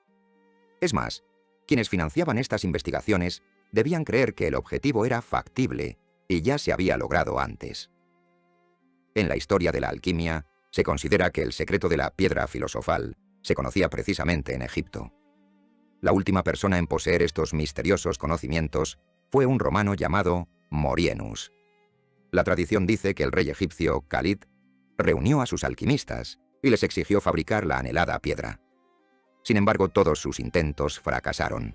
Es más, quienes financiaban estas investigaciones debían creer que el objetivo era factible y ya se había logrado antes. En la historia de la alquimia, se considera que el secreto de la piedra filosofal se conocía precisamente en Egipto. La última persona en poseer estos misteriosos conocimientos fue un romano llamado Morienus. La tradición dice que el rey egipcio Khalid reunió a sus alquimistas y les exigió fabricar la anhelada piedra. Sin embargo, todos sus intentos fracasaron.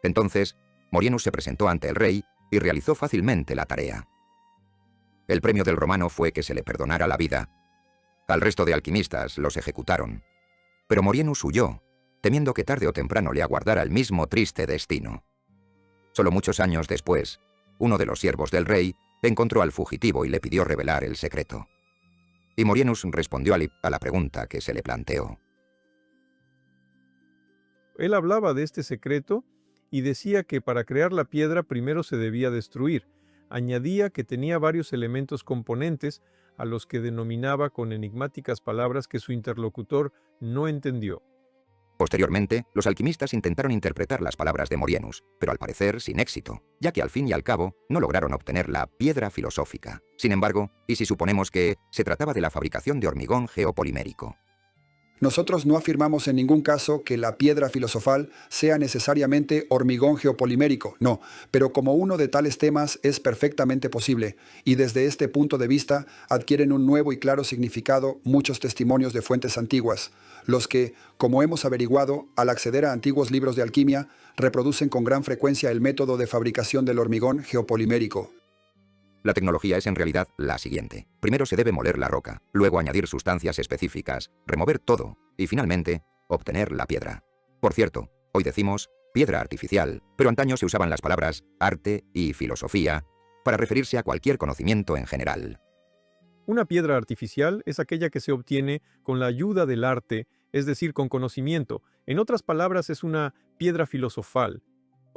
Entonces, Morienus se presentó ante el rey y realizó fácilmente la tarea. El premio del romano fue que se le perdonara la vida. Al resto de alquimistas los ejecutaron. Pero Morienus huyó, temiendo que tarde o temprano le aguardara el mismo triste destino. Solo muchos años después, uno de los siervos del rey encontró al fugitivo y le pidió revelar el secreto. Y Morienus respondió a la pregunta que se le planteó. Él hablaba de este secreto y decía que para crear la piedra primero se debía destruir. Añadía que tenía varios elementos componentes, a los que denominaba con enigmáticas palabras que su interlocutor no entendió. Posteriormente, los alquimistas intentaron interpretar las palabras de Morienus, pero al parecer sin éxito, ya que al fin y al cabo no lograron obtener la piedra filosófica. Sin embargo, ¿y si suponemos que se trataba de la fabricación de hormigón geopolimérico? Nosotros no afirmamos en ningún caso que la piedra filosofal sea necesariamente hormigón geopolimérico, no, pero como uno de tales temas es perfectamente posible, y desde este punto de vista adquieren un nuevo y claro significado muchos testimonios de fuentes antiguas, los que, como hemos averiguado, al acceder a antiguos libros de alquimia, reproducen con gran frecuencia el método de fabricación del hormigón geopolimérico. La tecnología es en realidad la siguiente. Primero se debe moler la roca, luego añadir sustancias específicas, remover todo y finalmente obtener la piedra. Por cierto, hoy decimos piedra artificial, pero antaño se usaban las palabras arte y filosofía para referirse a cualquier conocimiento en general. Una piedra artificial es aquella que se obtiene con la ayuda del arte, es decir, con conocimiento. En otras palabras, es una piedra filosofal,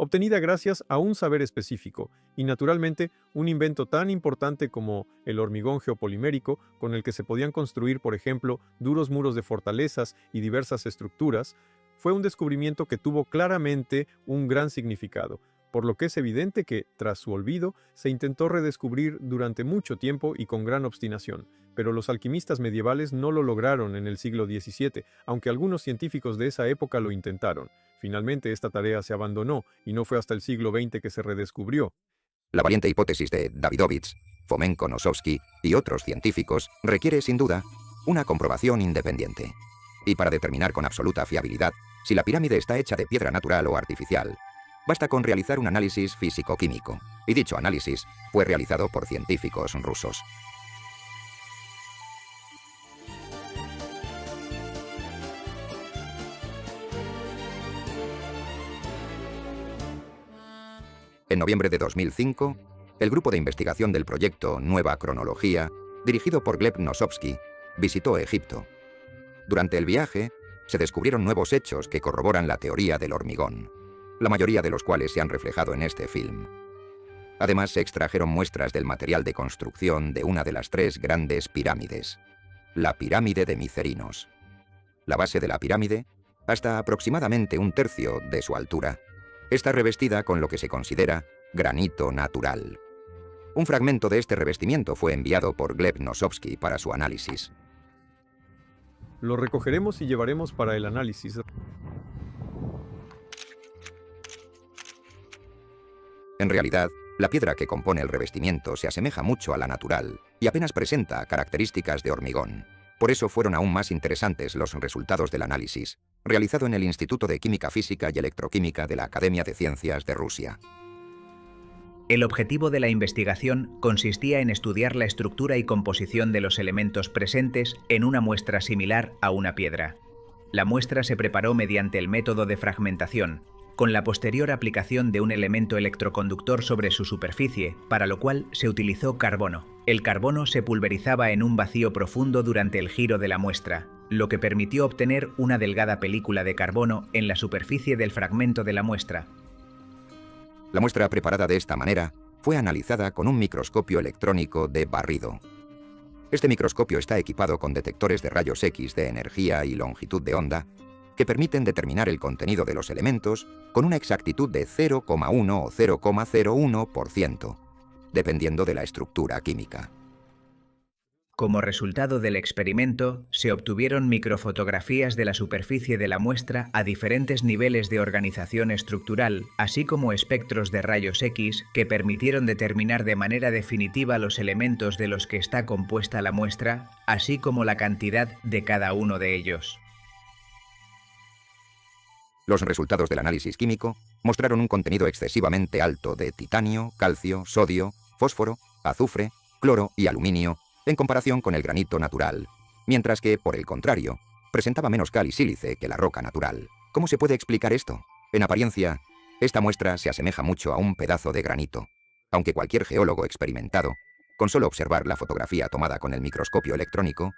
obtenida gracias a un saber específico, y naturalmente un invento tan importante como el hormigón geopolimérico, con el que se podían construir, por ejemplo, duros muros de fortalezas y diversas estructuras, fue un descubrimiento que tuvo claramente un gran significado, por lo que es evidente que, tras su olvido, se intentó redescubrir durante mucho tiempo y con gran obstinación. Pero los alquimistas medievales no lo lograron en el siglo XVII, aunque algunos científicos de esa época lo intentaron. Finalmente, esta tarea se abandonó y no fue hasta el siglo XX que se redescubrió. La valiente hipótesis de Davidovich, Fomenko-Nosovsky y otros científicos requiere, sin duda, una comprobación independiente. Y para determinar con absoluta fiabilidad si la pirámide está hecha de piedra natural o artificial, basta con realizar un análisis físico-químico, y dicho análisis fue realizado por científicos rusos. En noviembre de 2005, el grupo de investigación del proyecto Nueva Cronología, dirigido por Gleb Nosovsky, visitó Egipto. Durante el viaje, se descubrieron nuevos hechos que corroboran la teoría del hormigón, la mayoría de los cuales se han reflejado en este film. Además, se extrajeron muestras del material de construcción de una de las tres grandes pirámides, la pirámide de Micerinos. La base de la pirámide, hasta aproximadamente un tercio de su altura, está revestida con lo que se considera granito natural. Un fragmento de este revestimiento fue enviado por Gleb Nosovsky para su análisis. Lo recogeremos y llevaremos para el análisis. En realidad, la piedra que compone el revestimiento se asemeja mucho a la natural y apenas presenta características de hormigón. Por eso fueron aún más interesantes los resultados del análisis, realizado en el Instituto de Química Física y Electroquímica de la Academia de Ciencias de Rusia. El objetivo de la investigación consistía en estudiar la estructura y composición de los elementos presentes en una muestra similar a una piedra. La muestra se preparó mediante el método de fragmentación, con la posterior aplicación de un elemento electroconductor sobre su superficie, para lo cual se utilizó carbono. El carbono se pulverizaba en un vacío profundo durante el giro de la muestra, lo que permitió obtener una delgada película de carbono en la superficie del fragmento de la muestra. La muestra preparada de esta manera fue analizada con un microscopio electrónico de barrido. Este microscopio está equipado con detectores de rayos X de energía y longitud de onda que permiten determinar el contenido de los elementos con una exactitud de 0,1 o 0,01%, dependiendo de la estructura química. Como resultado del experimento, se obtuvieron microfotografías de la superficie de la muestra a diferentes niveles de organización estructural, así como espectros de rayos X que permitieron determinar de manera definitiva los elementos de los que está compuesta la muestra, así como la cantidad de cada uno de ellos. Los resultados del análisis químico mostraron un contenido excesivamente alto de titanio, calcio, sodio, fósforo, azufre, cloro y aluminio en comparación con el granito natural, mientras que, por el contrario, presentaba menos cal y sílice que la roca natural. ¿Cómo se puede explicar esto? En apariencia, esta muestra se asemeja mucho a un pedazo de granito, aunque cualquier geólogo experimentado, con solo observar la fotografía tomada con el microscopio electrónico,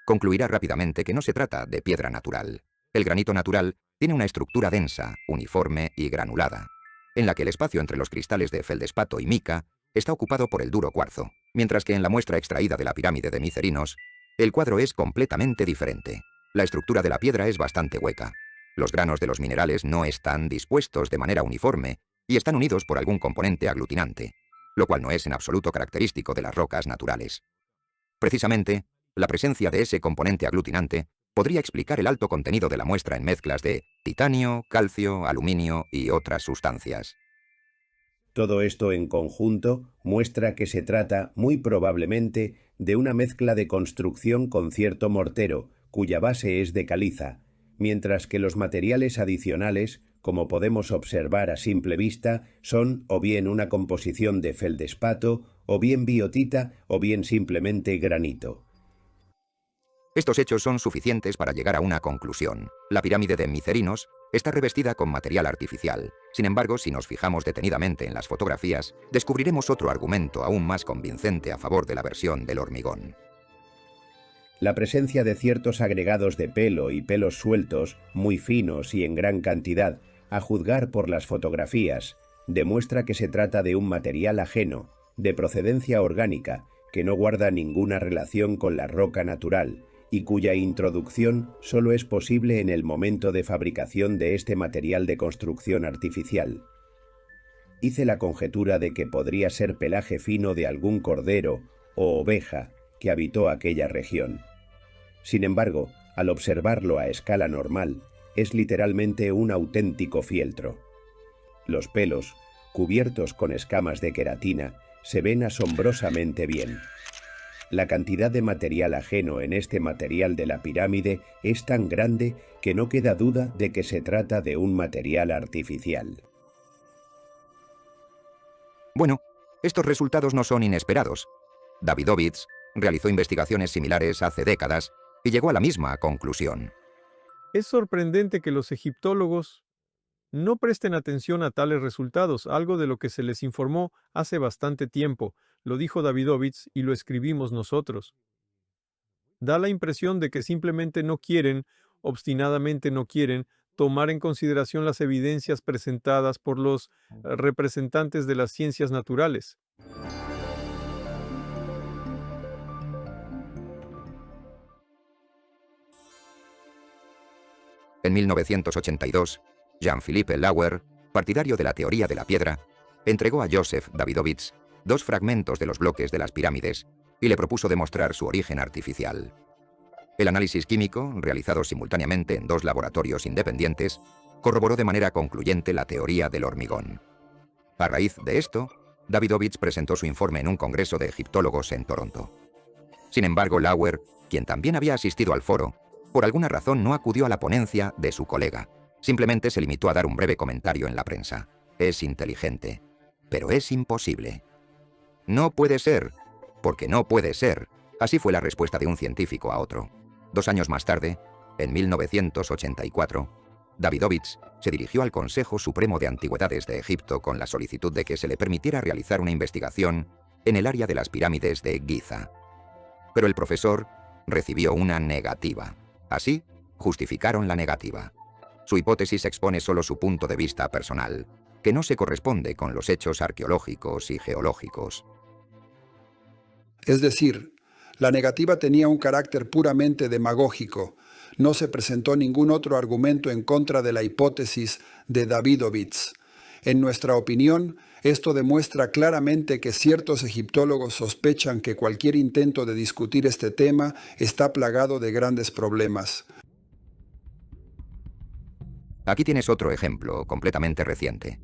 concluirá rápidamente que no se trata de piedra natural. El granito natural tiene una estructura densa, uniforme y granulada, en la que el espacio entre los cristales de feldespato y mica está ocupado por el duro cuarzo, mientras que en la muestra extraída de la pirámide de Micerinos, el cuadro es completamente diferente. La estructura de la piedra es bastante hueca. Los granos de los minerales no están dispuestos de manera uniforme y están unidos por algún componente aglutinante, lo cual no es en absoluto característico de las rocas naturales. Precisamente, la presencia de ese componente aglutinante podría explicar el alto contenido de la muestra en mezclas de titanio, calcio, aluminio y otras sustancias. Todo esto en conjunto muestra que se trata, muy probablemente, de una mezcla de construcción con cierto mortero, cuya base es de caliza, mientras que los materiales adicionales, como podemos observar a simple vista, son o bien una composición de feldespato, o bien biotita, o bien simplemente granito. Estos hechos son suficientes para llegar a una conclusión. La pirámide de Micerinos está revestida con material artificial. Sin embargo, si nos fijamos detenidamente en las fotografías, descubriremos otro argumento aún más convincente a favor de la versión del hormigón. La presencia de ciertos agregados de pelo y pelos sueltos, muy finos y en gran cantidad, a juzgar por las fotografías, demuestra que se trata de un material ajeno, de procedencia orgánica, que no guarda ninguna relación con la roca natural, y cuya introducción solo es posible en el momento de fabricación de este material de construcción artificial. Hice la conjetura de que podría ser pelaje fino de algún cordero o oveja que habitó aquella región. Sin embargo, al observarlo a escala normal, es literalmente un auténtico fieltro. Los pelos, cubiertos con escamas de queratina, se ven asombrosamente bien. La cantidad de material ajeno en este material de la pirámide es tan grande que no queda duda de que se trata de un material artificial. Bueno, estos resultados no son inesperados. Davidovits realizó investigaciones similares hace décadas y llegó a la misma conclusión. Es sorprendente que los egiptólogos no presten atención a tales resultados, algo de lo que se les informó hace bastante tiempo. Lo dijo Davidovits y lo escribimos nosotros. Da la impresión de que simplemente no quieren, obstinadamente no quieren, tomar en consideración las evidencias presentadas por los representantes de las ciencias naturales. En 1982, Jean-Philippe Lauer, partidario de la teoría de la piedra, entregó a Joseph Davidovits 2 fragmentos de los bloques de las pirámides y le propuso demostrar su origen artificial. El análisis químico, realizado simultáneamente en 2 laboratorios independientes, corroboró de manera concluyente la teoría del hormigón. A raíz de esto, Davidovits presentó su informe en un congreso de egiptólogos en Toronto. Sin embargo, Lauer, quien también había asistido al foro, por alguna razón no acudió a la ponencia de su colega. Simplemente se limitó a dar un breve comentario en la prensa. Es inteligente, pero es imposible. No puede ser, porque no puede ser. Así fue la respuesta de un científico a otro. 2 años más tarde, en 1984, Davidovits se dirigió al Consejo Supremo de Antigüedades de Egipto con la solicitud de que se le permitiera realizar una investigación en el área de las pirámides de Giza. Pero el profesor recibió una negativa. Así, justificaron la negativa. Su hipótesis expone solo su punto de vista personal, que no se corresponde con los hechos arqueológicos y geológicos. Es decir, la negativa tenía un carácter puramente demagógico. No se presentó ningún otro argumento en contra de la hipótesis de Davidovits. En nuestra opinión, esto demuestra claramente que ciertos egiptólogos sospechan que cualquier intento de discutir este tema está plagado de grandes problemas. Aquí tienes otro ejemplo completamente reciente.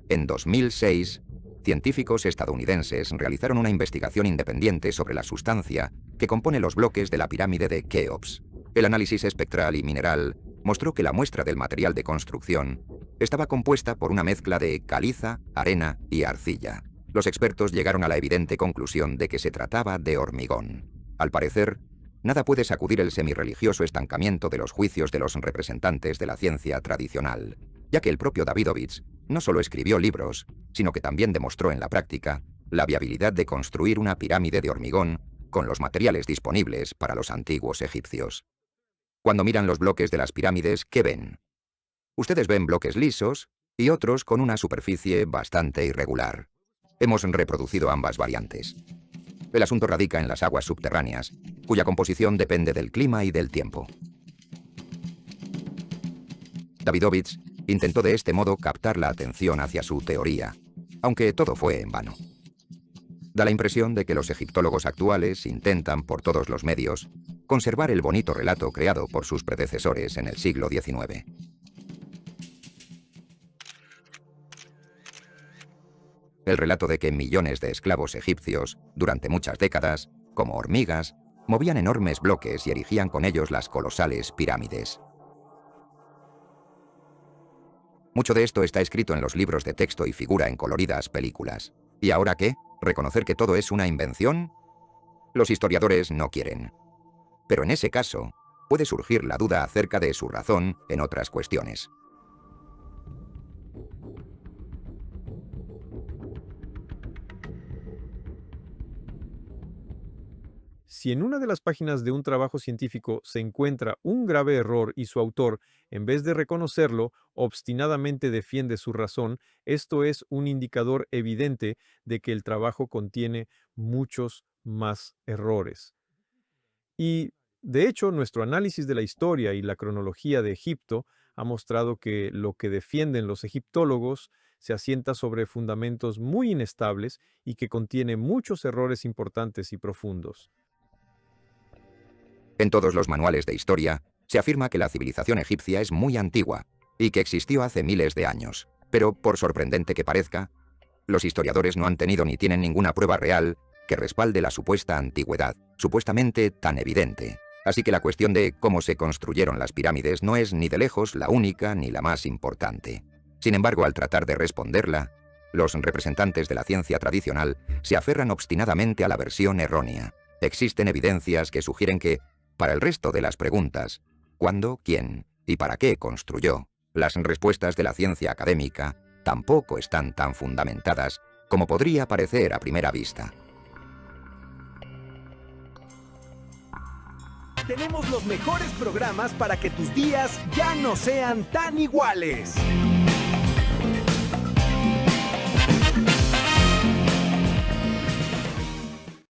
En 2006, científicos estadounidenses realizaron una investigación independiente sobre la sustancia que compone los bloques de la pirámide de Keops. El análisis espectral y mineral mostró que la muestra del material de construcción estaba compuesta por una mezcla de caliza, arena y arcilla. Los expertos llegaron a la evidente conclusión de que se trataba de hormigón. Al parecer, nada puede sacudir el semirreligioso estancamiento de los juicios de los representantes de la ciencia tradicional, ya que el propio Davidovits no solo escribió libros, sino que también demostró en la práctica la viabilidad de construir una pirámide de hormigón con los materiales disponibles para los antiguos egipcios. Cuando miran los bloques de las pirámides, ¿qué ven? Ustedes ven bloques lisos y otros con una superficie bastante irregular. hemos reproducido ambas variantes. El asunto radica en las aguas subterráneas, cuya composición depende del clima y del tiempo. Davidovich intentó de este modo captar la atención hacia su teoría, aunque todo fue en vano. Da la impresión de que los egiptólogos actuales intentan, por todos los medios, conservar el bonito relato creado por sus predecesores en el siglo XIX. El relato de que millones de esclavos egipcios, durante muchas décadas, como hormigas, movían enormes bloques y erigían con ellos las colosales pirámides. Mucho de esto está escrito en los libros de texto y figura en coloridas películas. ¿Y ahora qué? ¿Reconocer que todo es una invención? Los historiadores no quieren. Pero en ese caso, puede surgir la duda acerca de su razón en otras cuestiones. Si en una de las páginas de un trabajo científico se encuentra un grave error y su autor, en vez de reconocerlo, obstinadamente defiende su razón, esto es un indicador evidente de que el trabajo contiene muchos más errores. Y, de hecho, nuestro análisis de la historia y la cronología de Egipto ha mostrado que lo que defienden los egiptólogos se asienta sobre fundamentos muy inestables y que contiene muchos errores importantes y profundos. En todos los manuales de historia, se afirma que la civilización egipcia es muy antigua y que existió hace miles de años. Pero, por sorprendente que parezca, los historiadores no han tenido ni tienen ninguna prueba real que respalde la supuesta antigüedad, supuestamente tan evidente. Así que la cuestión de cómo se construyeron las pirámides no es ni de lejos la única ni la más importante. Sin embargo, al tratar de responderla, los representantes de la ciencia tradicional se aferran obstinadamente a la versión errónea. Existen evidencias que sugieren que, para el resto de las preguntas, ¿cuándo, quién y para qué construyó?, las respuestas de la ciencia académica tampoco están tan fundamentadas como podría parecer a primera vista. Tenemos los mejores programas para que tus días ya no sean tan iguales.